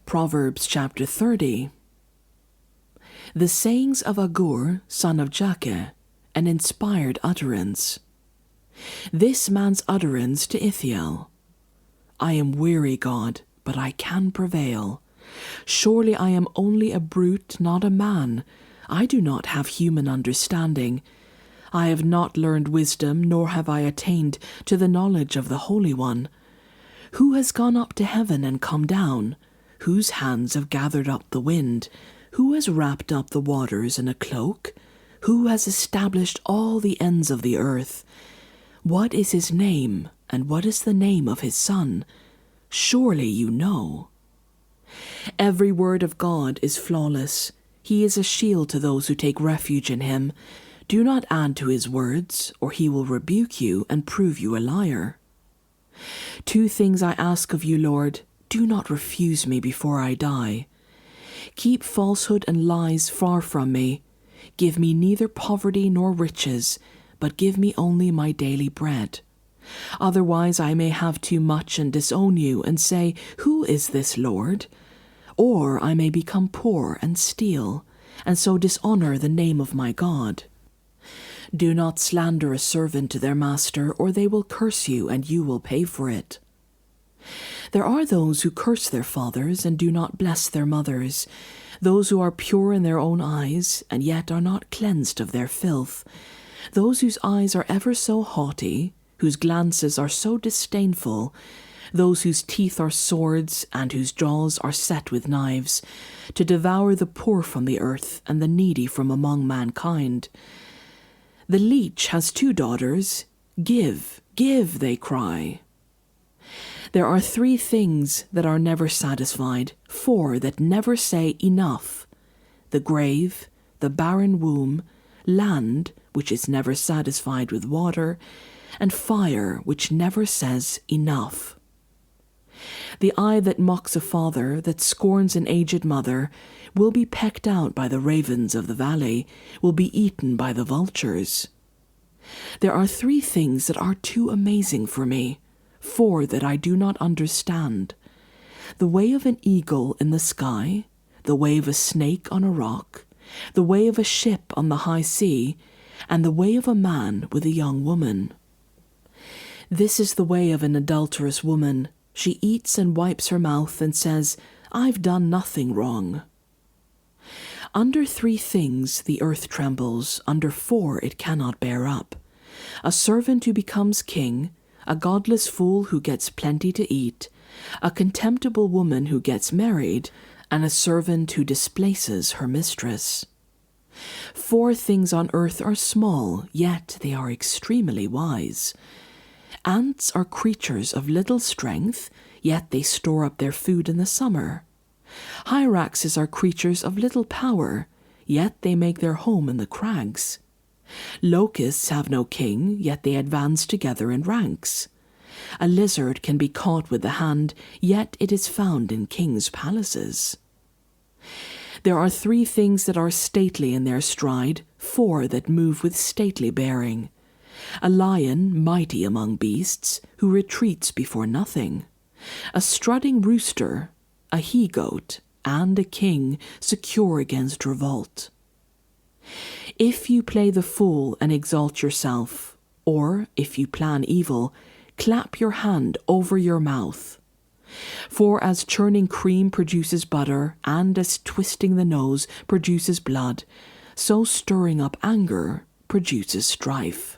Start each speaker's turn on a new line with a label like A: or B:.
A: Proverbs chapter 30. The sayings of Agur, son of Jakeh, an inspired utterance. This man's utterance to Ithiel. I am weary, God, but I can prevail. Surely I am only a brute, not a man. I do not have human understanding. I have not learned wisdom, nor have I attained to the knowledge of the Holy One. Who has gone up to heaven and come down? Whose hands have gathered up the wind? Who has wrapped up the waters in a cloak? Who has established all the ends of the earth? What is his name, and what is the name of his son? Surely you know. Every word of God is flawless. He is a shield to those who take refuge in him. Do not add to his words, or he will rebuke you and prove you a liar. 2 things I ask of you, Lord. Do not refuse me before I die. Keep falsehood and lies far from me. Give me neither poverty nor riches, but give me only my daily bread. Otherwise I may have too much and disown you and say, Who is this Lord? Or I may become poor and steal, and so dishonor the name of my God. Do not slander a servant to their master, or they will curse you, and you will pay for it. There are those who curse their fathers and do not bless their mothers, those who are pure in their own eyes, and yet are not cleansed of their filth, those whose eyes are ever so haughty, whose glances are so disdainful, those whose teeth are swords, and whose jaws are set with knives, to devour the poor from the earth, and the needy from among mankind. The leech has 2 daughters. Give, give, they cry. There are 3 things that are never satisfied, 4 that never say enough: the grave, the barren womb, land, which is never satisfied with water, and fire, which never says enough. The eye that mocks a father, that scorns an aged mother, will be pecked out by the ravens of the valley, will be eaten by the vultures. There are 3 things that are too amazing for me, 4 that I do not understand: the way of an eagle in the sky, the way of a snake on a rock, the way of a ship on the high sea, and the way of a man with a young woman. This is the way of an adulterous woman. She eats and wipes her mouth and says, I've done nothing wrong. Under 3 things the earth trembles, under 4 it cannot bear up: a servant who becomes king, a godless fool who gets plenty to eat, a contemptible woman who gets married, and a servant who displaces her mistress. 4 things on earth are small, yet they are extremely wise. Ants are creatures of little strength, yet they store up their food in the summer. Hyraxes are creatures of little power, yet they make their home in the crags. Locusts have no king, yet they advance together in ranks. A lizard can be caught with the hand, yet it is found in kings' palaces. There are 3 things that are stately in their stride, 4 that move with stately bearing: a lion mighty among beasts, who retreats before nothing; a strutting rooster, a he-goat, and a king secure against revolt. If you play the fool and exalt yourself, or if you plan evil, clap your hand over your mouth. For as churning cream produces butter, and as twisting the nose produces blood, so stirring up anger produces strife.